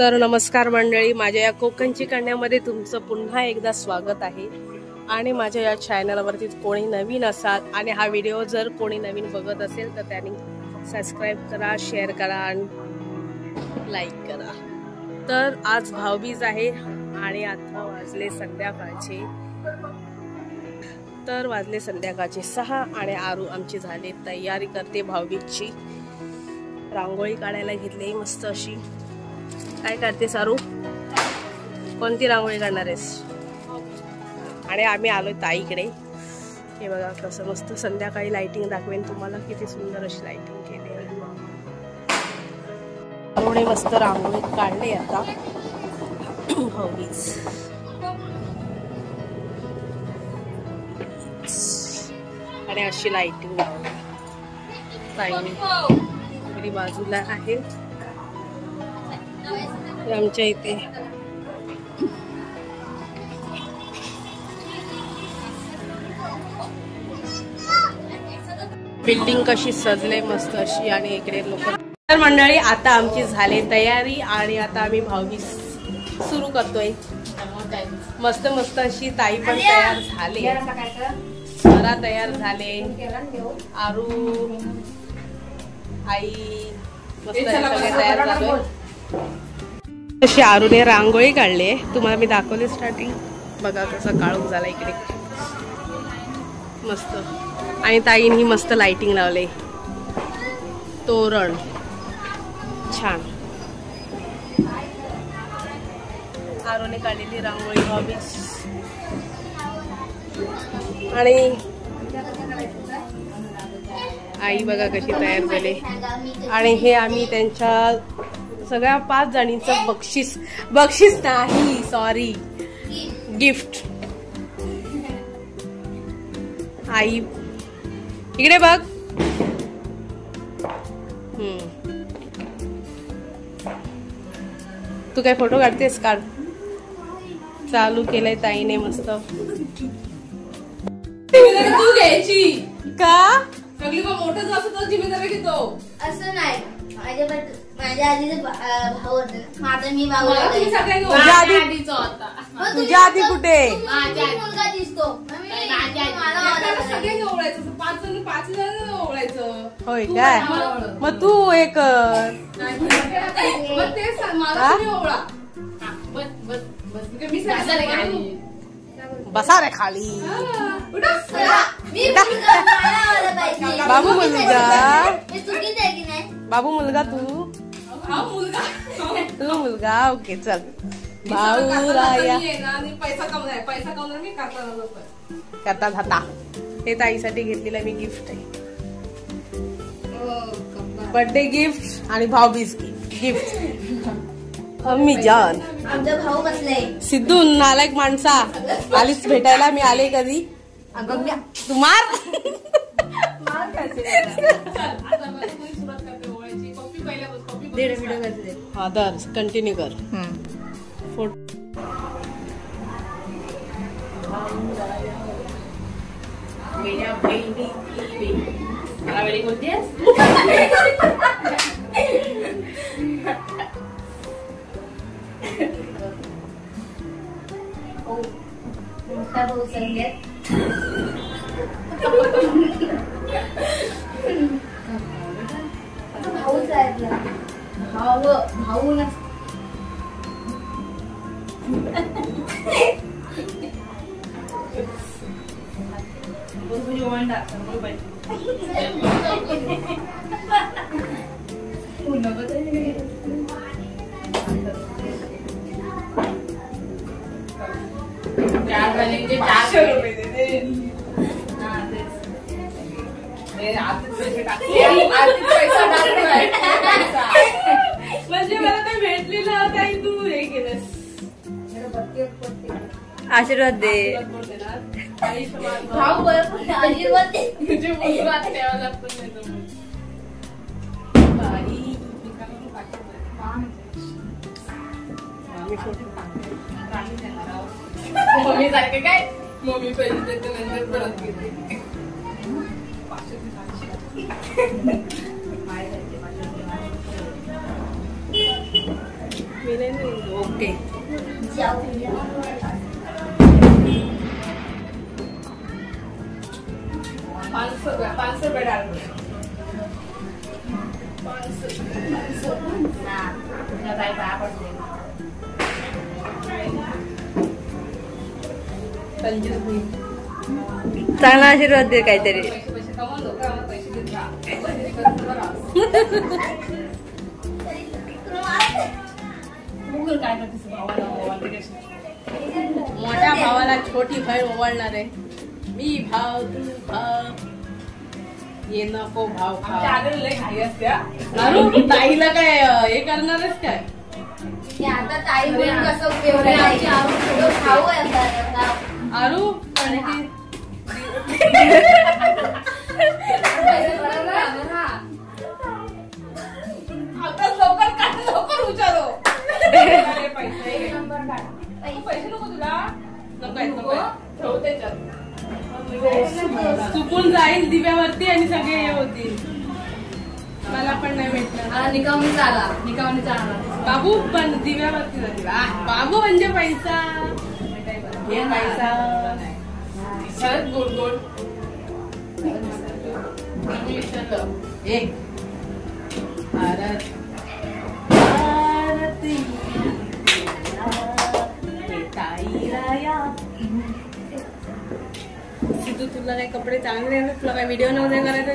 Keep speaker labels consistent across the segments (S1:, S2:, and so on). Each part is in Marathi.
S1: तर नमस्कार मंडळी, माझ्या या कोकणची कन्यामध्ये तुमचं पुन्हा एकदा स्वागत आहे। आणि माझ्या या चॅनलवरती कोणी नवीन असाल आणि हा व्हिडिओ जर कोणी नवीन बघत असेल तर त्यांनी सबस्क्राइब करा, शेअर करा आणि लाईक करा। तर आज भाऊबीज आहे आणि आता वाजले संध्याकाळचे 6 आणि आरू आमची झाली तयारी करते भाऊबीजची। रांगोळी काढायला घेतली मस्त अशी। काय करते सारू? कोणती रांगोळी काढणार आहेस? आणि आम्ही आलोय ताईकडे। हे बघा कसं मस्त संध्याकाळी लाइटिंग दाखवेन तुम्हाला, किती सुंदर अशी लाइटिंग केली आहे। एवढे मस्त रांगोळी काढले आता भाऊबीज। आणि अशी लाइटिंग लावली ताईने बाजूला आहे आमच्या इथे। बिल्डिंग कशी सजले मस्त अशी आणि इकडे लोक। तर मंडळी आता आमची झाली तयारी आणि आता आम्ही भाऊबीज सुरू करतोय। मस्त मस्त अशी ताई पण तयार झाले, सरा तयार झाले, आरू आई मस्त सगळे तयार झाले। अशी आरूने रांगोळी काढली आहे, तुम्हाला मी दाखवले स्टार्टिंग। बघा कसं काळोख झाला इकडे मस्त। आणि ताईने ही मस्त लाइटिंग लावले, तोरण छान। आरूने काढलेली रांगोळी भाऊबीज। आणि आई बघा कशी तयार झाली। आणि हे आम्ही त्यांच्या सगळ्या 5 जणींचं बक्षीस नाही सॉरी गिफ्ट। आई इकडे बघ। तू काय फोटो काढतेस? काढ। चालू केलंय ताईने मस्त।
S2: तू घ्यायची
S1: का?
S2: सगळी मोठं असं तर जिम्मेदारी घेतो
S3: असं नाही। माझ्या आधीचे भाऊ होते ना, आता मी भाऊ
S1: तुझ्या आधी कुठे?
S3: मुलगा दिसतो
S2: सगळ्यांनी ओळायचं, 5 जण ओळायचं।
S1: होय काय? मग तू एक
S2: मग तेच मला तुम्ही ओळा।
S1: बसा रे खाली। बाबू मुलगा, बाबू मुलगा तू मुलगा। ओके चल भाऊ राया
S2: पैसा कमवणार मी
S1: करता धाता। हे ताईसाठी घेतलेलं मी गिफ्ट आहे, बर्थडे गिफ्ट आणि भाऊबीज गिफ्ट। अम्मी जान
S3: आमचा भाऊ बसलाय।
S1: सिद्धू नालायक माणसा, आलीच भेटायला? मी आले कधी? तुम्हार हा दर कंटिन्यू कर।
S3: मोठा भाऊ संगीत भाऊच आहे भाऊ ना।
S2: म्हणजे मला ते भेटलेलं काही तू हे केलंस।
S1: आशीर्वाद दे
S3: भाऊ आशीर्वाद दे।
S2: मम्मी सारखे काय? मम्मी पैसे देते नंतर परत घेते।
S1: मी गेले नाही. ओके.
S3: जाऊया.
S2: 500 रुपये डाल.
S4: चांगला आशीर्वाद दे काहीतरी.
S2: पैसे कमवून लोक आम्हाला पैसे देत राहा. काहीतरी करत राहा. बघू काय करतेस भावाला भावाला कशी.
S1: मोठ्या भावाला छोटी बहीण ओवाळणार आहे. मी भाव तू भाव ये नको भाव
S2: आमच्या
S1: भाव.
S2: आलेलं लय घाई असते हा.
S1: अरे ताईला काय हे करणारच काय.
S3: हे आता ताई बोलून कसं उपयोग नाही. भाऊ आहे आता.
S1: आरू
S2: आता लवकर काढ लवकर विचारो. अरे पैसे नंबर काढ. पैसे नको तुला. नको ठेव त्याच्यात.
S1: चुकून जाईल दिव्यावरती आणि सगळे हे होतील. मला पण नाही भेटणार.
S2: निकामी आला निकामी आला.
S1: बाबू पण दिव्यावरती जातील. बाबू म्हणजे पैसा. हे पैसा
S2: शरद गोड गोड.
S1: एक भारत भारती ताई राया. सिद्धू तुला काही कपडे चांगले ना. तुला काही व्हिडिओ नव्हते करायचे.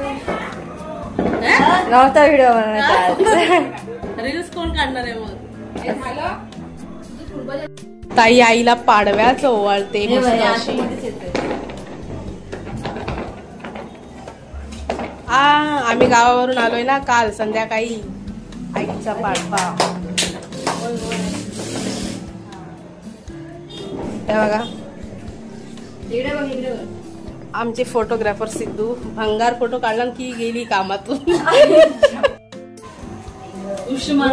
S4: नव्हता व्हिडिओ बनवायचा.
S1: रील्स कोण काढणार आहे मग.
S2: हे झालं.
S1: ताई आईला पाडव्याच ओवाळते मस्त अशी. आम्ही गावावरून आलोय ना काल संध्याकाळी. आईचा पाडवा हे बघा.
S2: इकडे बघ इकडे बघ.
S1: आमचे फोटोग्राफर सिद्धू भंगार फोटो काढला की गेली कामातून.
S2: उष्मा